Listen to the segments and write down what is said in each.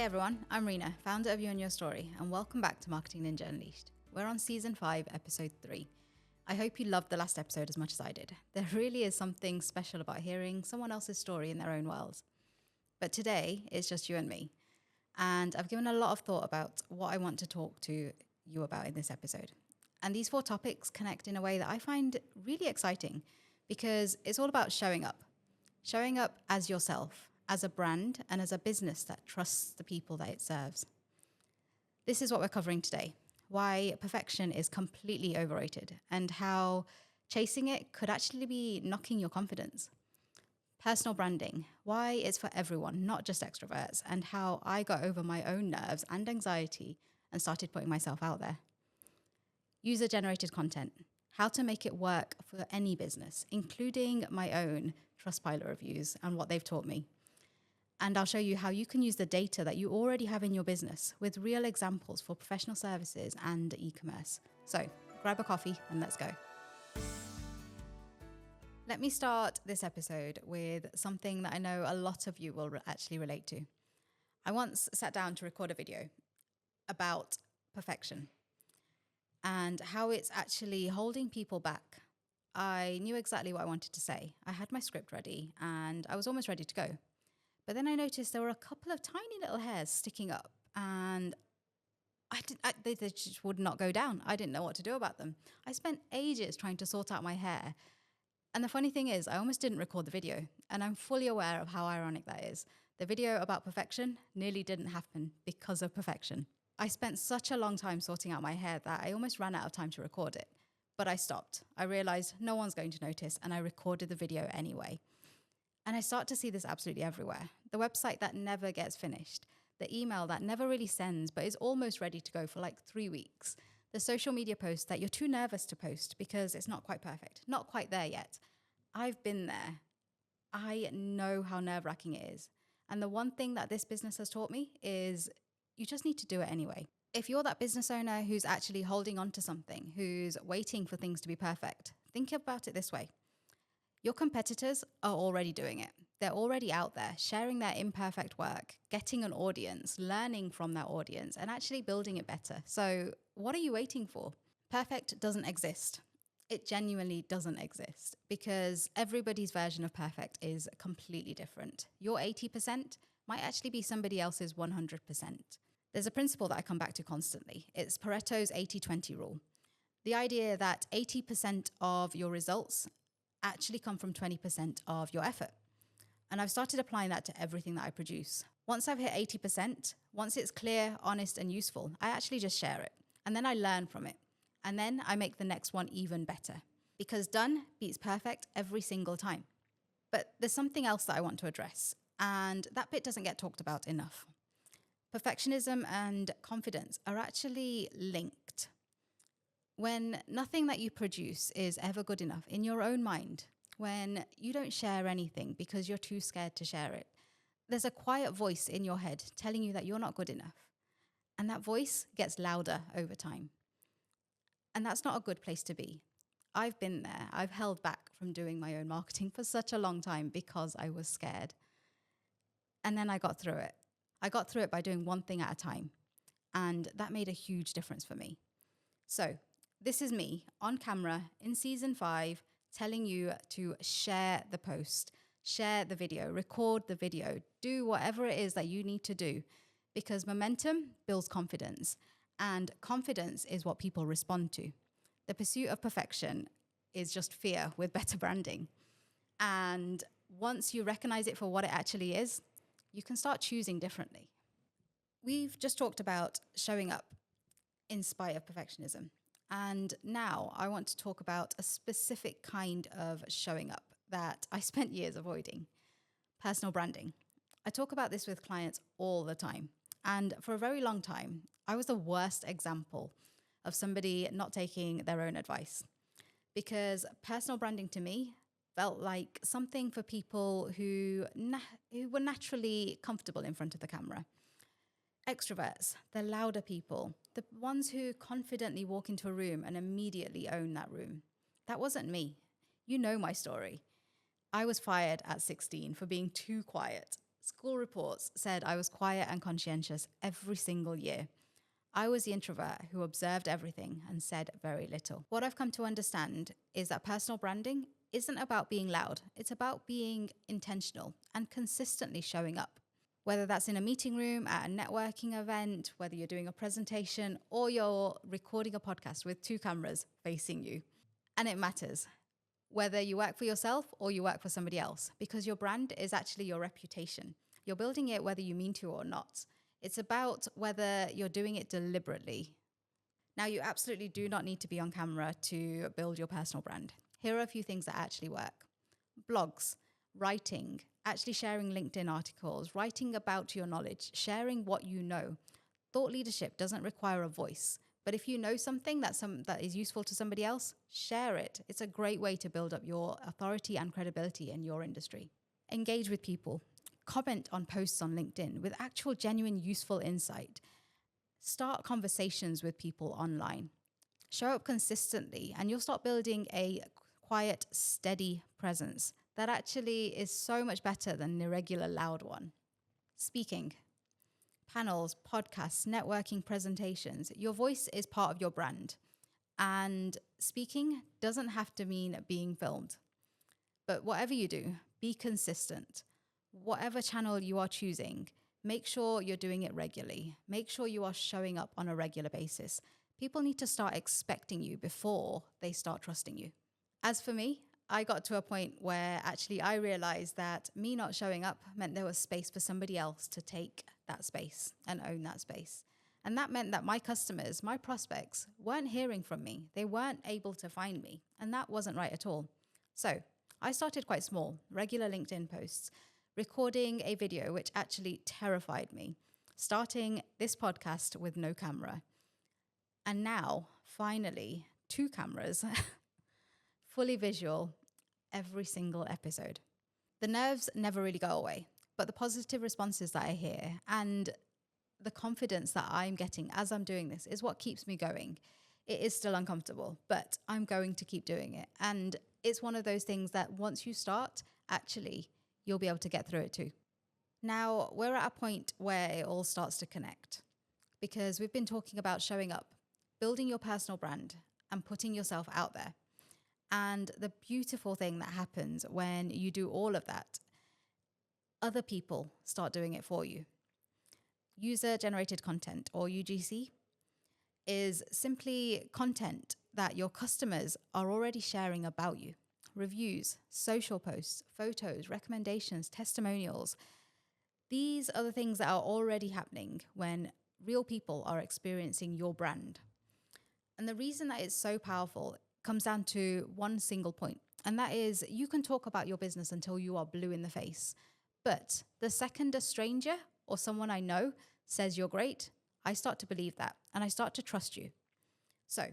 Hey everyone, I'm Rena, founder of You and Your Story, and welcome back to Marketing Ninja Unleashed. We're on season 5, episode 3. I hope you loved the last episode as much as I did. There really is something special about hearing someone else's story in their own world. But today, it's just you and me. And I've given a lot of thought about what I want to talk to you about in this episode. And these 4 topics connect in a way that I find really exciting because it's all about showing up. Showing up as yourself, as a brand, and as a business that trusts the people that it serves. This is what we're covering today. Why perfection is completely overrated and how chasing it could actually be knocking your confidence. Personal branding, why it's for everyone, not just extroverts, and how I got over my own nerves and anxiety and started putting myself out there. User-generated content, how to make it work for any business, including my own Trustpilot reviews and what they've taught me. And I'll show you how you can use the data that you already have in your business with real examples for professional services and e-commerce. So grab a coffee and let's go. Let me start this episode with something that I know a lot of you will actually relate to. I once sat down to record a video about perfection and how it's actually holding people back. I knew exactly what I wanted to say. I had my script ready and I was almost ready to go. But then I noticed there were a couple of tiny little hairs sticking up and they just would not go down. I didn't know what to do about them. I spent ages trying to sort out my hair. And the funny thing is, I almost didn't record the video. And I'm fully aware of how ironic that is. The video about perfection nearly didn't happen because of perfection. I spent such a long time sorting out my hair that I almost ran out of time to record it. But I stopped. I realized no one's going to notice, and I recorded the video anyway. And I start to see this absolutely everywhere. The website that never gets finished, the email that never really sends but is almost ready to go for like 3 weeks, the social media post that you're too nervous to post because it's not quite perfect, not quite there yet. I've been there. I know how nerve-wracking it is. And the one thing that this business has taught me is you just need to do it anyway. If you're that business owner who's actually holding on to something, who's waiting for things to be perfect, think about it this way. Your competitors are already doing it. They're already out there sharing their imperfect work, getting an audience, learning from that audience, and actually building it better. So what are you waiting for? Perfect doesn't exist. It genuinely doesn't exist because everybody's version of perfect is completely different. Your 80% might actually be somebody else's 100%. There's a principle that I come back to constantly. It's Pareto's 80-20 rule. The idea that 80% of your results actually come from 20% of your effort. And I've started applying that to everything that I produce. Once I've hit 80%, once it's clear, honest, and useful, I actually just share it. And then I learn from it. And then I make the next one even better. Because done beats perfect every single time. But there's something else that I want to address. And that bit doesn't get talked about enough. Perfectionism and confidence are actually linked. When nothing that you produce is ever good enough in your own mind, when you don't share anything because you're too scared to share it, there's a quiet voice in your head telling you that you're not good enough. And that voice gets louder over time. And that's not a good place to be. I've been there. I've held back from doing my own marketing for such a long time because I was scared. And then I got through it. I got through it by doing one thing at a time. And that made a huge difference for me. So this is me on camera in season 5 telling you to share the post, share the video, record the video, do whatever it is that you need to do because momentum builds confidence and confidence is what people respond to. The pursuit of perfection is just fear with better branding. And once you recognize it for what it actually is, you can start choosing differently. We've just talked about showing up in spite of perfectionism. And now I want to talk about a specific kind of showing up that I spent years avoiding, personal branding. I talk about this with clients all the time. And for a very long time, I was the worst example of somebody not taking their own advice because personal branding to me felt like something for people who were naturally comfortable in front of the camera. Extroverts, the louder people, the ones who confidently walk into a room and immediately own that room. That wasn't me. You know my story. I was fired at 16 for being too quiet. School reports said I was quiet and conscientious every single year. I was the introvert who observed everything and said very little. What I've come to understand is that personal branding isn't about being loud. It's about being intentional and consistently showing up. Whether that's in a meeting room, at a networking event, whether you're doing a presentation or you're recording a podcast with 2 cameras facing you. And it matters whether you work for yourself or you work for somebody else, because your brand is actually your reputation. You're building it whether you mean to or not. It's about whether you're doing it deliberately. Now, you absolutely do not need to be on camera to build your personal brand. Here are a few things that actually work. Blogs, writing, actually sharing LinkedIn articles, writing about your knowledge, sharing what you know. Thought leadership doesn't require a voice. But if you know something that is useful to somebody else, share it. It's a great way to build up your authority and credibility in your industry. Engage with people. Comment on posts on LinkedIn with actual, genuine, useful insight. Start conversations with people online. Show up consistently, and you'll start building a quiet, steady presence that actually is so much better than an irregular, loud one. Speaking. Panels, podcasts, networking, presentations. Your voice is part of your brand. And speaking doesn't have to mean being filmed. But whatever you do, be consistent. Whatever channel you are choosing, make sure you're doing it regularly. Make sure you are showing up on a regular basis. People need to start expecting you before they start trusting you. As for me, I got to a point where actually I realized that me not showing up meant there was space for somebody else to take that space and own that space. And that meant that my customers, my prospects, weren't hearing from me. They weren't able to find me. And that wasn't right at all. So I started quite small, regular LinkedIn posts, recording a video which actually terrified me, starting this podcast with no camera. And now, finally, 2 cameras, fully visual, every single episode. The nerves never really go away, but the positive responses that I hear and the confidence that I'm getting as I'm doing this is what keeps me going. It is still uncomfortable, but I'm going to keep doing it. And it's one of those things that once you start, actually, you'll be able to get through it too. Now, we're at a point where it all starts to connect because we've been talking about showing up, building your personal brand, and putting yourself out there. And the beautiful thing that happens when you do all of that, other people start doing it for you. User-generated content, or UGC, is simply content that your customers are already sharing about you. Reviews, social posts, photos, recommendations, testimonials. These are the things that are already happening when real people are experiencing your brand. And the reason that it's so powerful comes down to one single point, and that is you can talk about your business until you are blue in the face. But the second a stranger or someone I know says you're great, I start to believe that and I start to trust you. So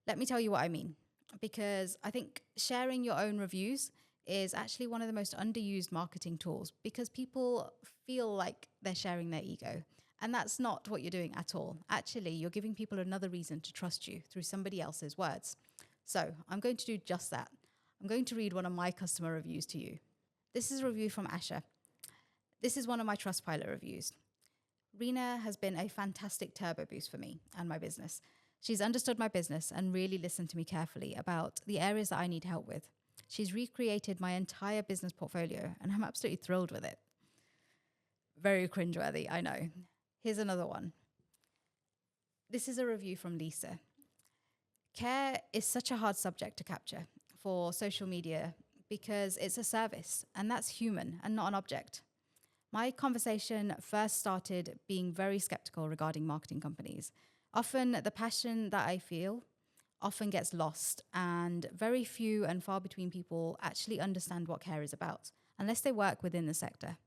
let me tell you what I mean, because I think sharing your own reviews is actually one of the most underused marketing tools because people feel like they're sharing their ego. And that's not what you're doing at all. Actually, you're giving people another reason to trust you through somebody else's words. So I'm going to do just that. I'm going to read one of my customer reviews to you. This is a review from Asha. This is one of my Trustpilot reviews. Rena has been a fantastic turbo boost for me and my business. She's understood my business and really listened to me carefully about the areas that I need help with. She's recreated my entire business portfolio, and I'm absolutely thrilled with it. Very cringeworthy, I know. Here's another one. This is a review from Lisa. Care is such a hard subject to capture for social media because it's a service, and that's human and not an object. My conversation first started being very skeptical regarding marketing companies. Often the passion that I feel often gets lost, and very few and far between people actually understand what care is about, unless they work within the sector.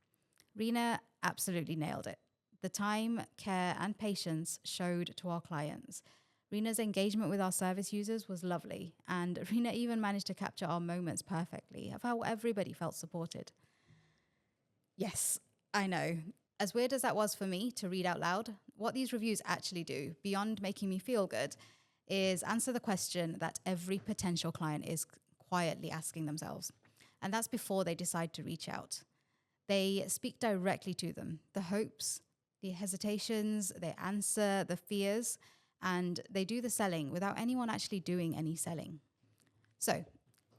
Rena absolutely nailed it. The time, care, and patience showed to our clients. Rena's engagement with our service users was lovely, and Rena even managed to capture our moments perfectly of how everybody felt supported. Yes, I know. As weird as that was for me to read out loud, what these reviews actually do, beyond making me feel good, is answer the question that every potential client is quietly asking themselves. And that's before they decide to reach out. They speak directly to them, the hopes, the hesitations, they answer the fears, and they do the selling without anyone actually doing any selling. So,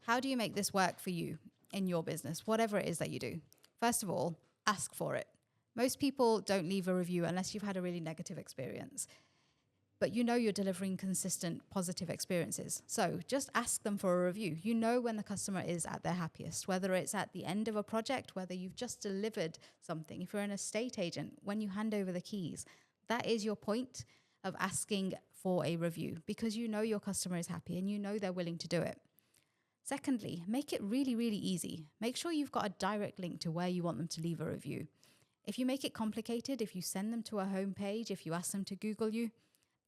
how do you make this work for you in your business, whatever it is that you do? First of all, ask for it. Most people don't leave a review unless you've had a really negative experience, but you know you're delivering consistent positive experiences. So just ask them for a review. You know when the customer is at their happiest, whether it's at the end of a project, whether you've just delivered something. If you're an estate agent, when you hand over the keys, that is your point of asking for a review, because you know your customer is happy and you know they're willing to do it. Secondly, make it really, really easy. Make sure you've got a direct link to where you want them to leave a review. If you make it complicated, if you send them to a homepage, if you ask them to Google you,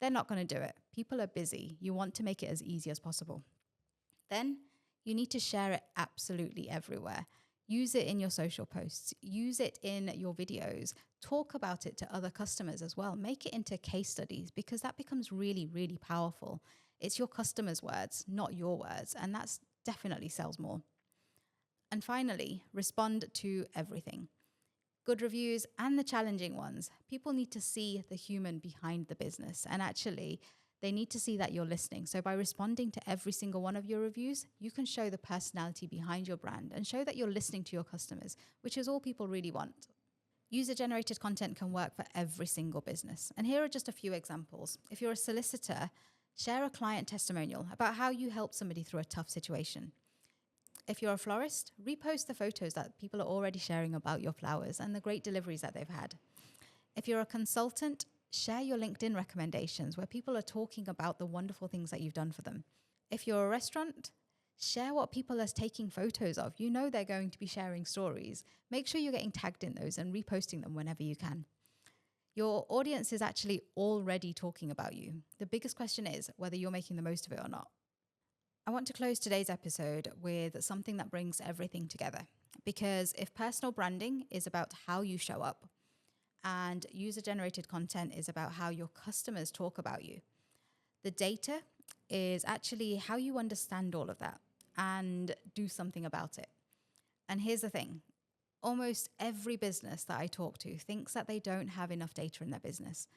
they're not going to do it. People are busy. You want to make it as easy as possible. Then you need to share it absolutely everywhere. Use it in your social posts. Use it in your videos. Talk about it to other customers as well. Make it into case studies, because that becomes really, really powerful. It's your customers' words, not your words. And that's definitely sells more. And finally, respond to everything. Good reviews and the challenging ones. People need to see the human behind the business, and actually they need to see that you're listening. So by responding to every single one of your reviews, you can show the personality behind your brand and show that you're listening to your customers, which is all people really want. User-generated content can work for every single business. And here are just a few examples. If you're a solicitor, share a client testimonial about how you helped somebody through a tough situation. If you're a florist, repost the photos that people are already sharing about your flowers and the great deliveries that they've had. If you're a consultant, share your LinkedIn recommendations where people are talking about the wonderful things that you've done for them. If you're a restaurant, share what people are taking photos of. You know they're going to be sharing stories. Make sure you're getting tagged in those and reposting them whenever you can. Your audience is actually already talking about you. The biggest question is whether you're making the most of it or not. I want to close today's episode with something that brings everything together. Because if personal branding is about how you show up and user-generated content is about how your customers talk about you, the data is actually how you understand all of that and do something about it. And here's the thing. Almost every business that I talk to thinks that they don't have enough data in their business.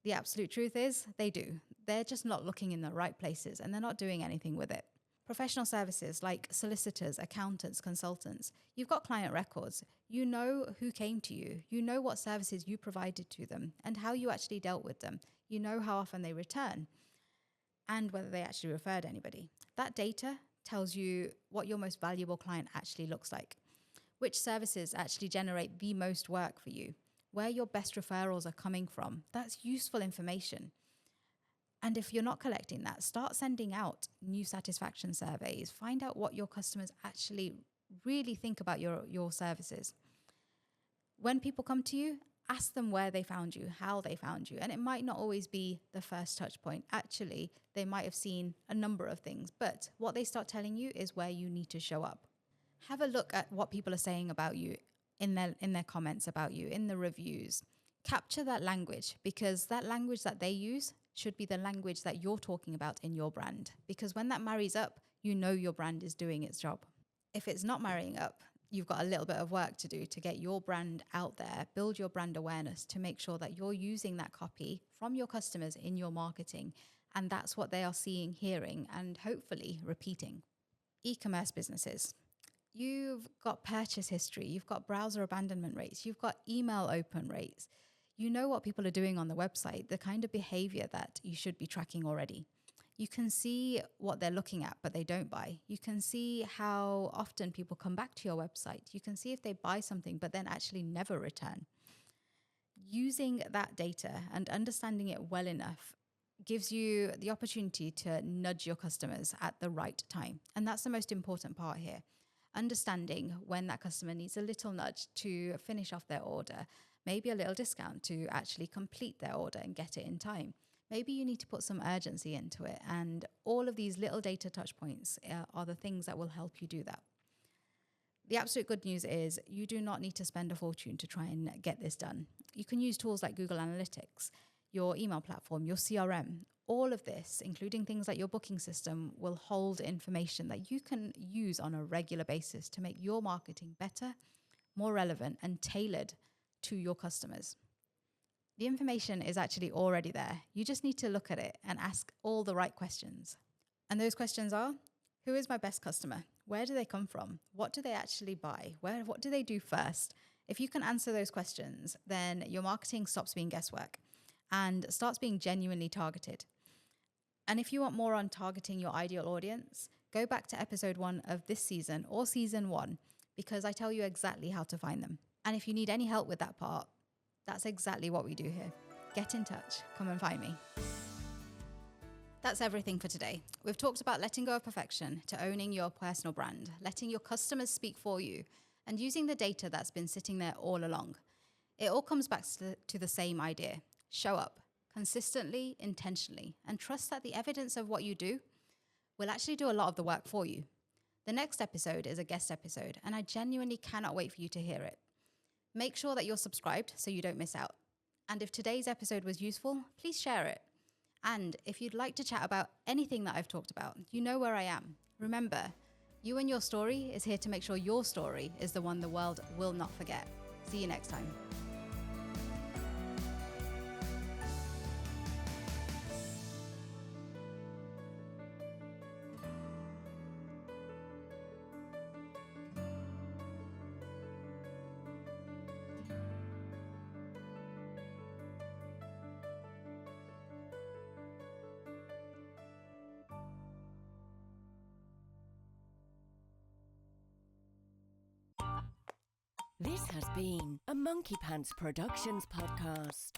The absolute truth is they do. They're just not looking in the right places and they're not doing anything with it. Professional services like solicitors, accountants, consultants, you've got client records. You know who came to you. You know what services you provided to them and how you actually dealt with them. You know how often they return and whether they actually referred anybody. That data tells you what your most valuable client actually looks like, which services actually generate the most work for you, where your best referrals are coming from. That's useful information. And if you're not collecting that, start sending out new satisfaction surveys. Find out what your customers actually really think about your services. When people come to you, ask them where they found you, how they found you. And it might not always be the first touch point. Actually, they might have seen a number of things, but what they start telling you is where you need to show up. Have a look at what people are saying about you in their comments about you, in the reviews. Capture that language, because that language that they use should be the language that you're talking about in your brand. Because when that marries up, you know your brand is doing its job. If it's not marrying up, you've got a little bit of work to do to get your brand out there, build your brand awareness to make sure that you're using that copy from your customers in your marketing. And that's what they are seeing, hearing, and hopefully repeating. E-commerce businesses. You've got purchase history, you've got browser abandonment rates, you've got email open rates. You know what people are doing on the website, the kind of behavior that you should be tracking already. You can see what they're looking at, but they don't buy. You can see how often people come back to your website. You can see if they buy something, but then actually never return. Using that data and understanding it well enough gives you the opportunity to nudge your customers at the right time. And that's the most important part here. Understanding when that customer needs a little nudge to finish off their order, maybe a little discount to actually complete their order and get it in time. Maybe you need to put some urgency into it. And all of these little data touch points are the things that will help you do that. The absolute good news is you do not need to spend a fortune to try and get this done. You can use tools like Google Analytics, your email platform, your CRM. All of this, including things like your booking system, will hold information that you can use on a regular basis to make your marketing better, more relevant, and tailored to your customers. The information is actually already there. You just need to look at it and ask all the right questions. And those questions are, who is my best customer? Where do they come from? What do they actually buy? What do they do first? If you can answer those questions, then your marketing stops being guesswork and starts being genuinely targeted. And if you want more on targeting your ideal audience, go back to episode 1 of this season or season 1, because I tell you exactly how to find them. And if you need any help with that part, that's exactly what we do here. Get in touch. Come and find me. That's everything for today. We've talked about letting go of perfection to owning your personal brand, letting your customers speak for you, and using the data that's been sitting there all along. It all comes back to the same idea. Show up consistently, intentionally, and trust that the evidence of what you do will actually do a lot of the work for you. The next episode is a guest episode, and I genuinely cannot wait for you to hear it. Make sure that you're subscribed so you don't miss out. And if today's episode was useful, please share it. And if you'd like to chat about anything that I've talked about, you know where I am. Remember, you and your story is here to make sure your story is the one the world will not forget. See you next time. This has been a Monkey Pants Productions podcast.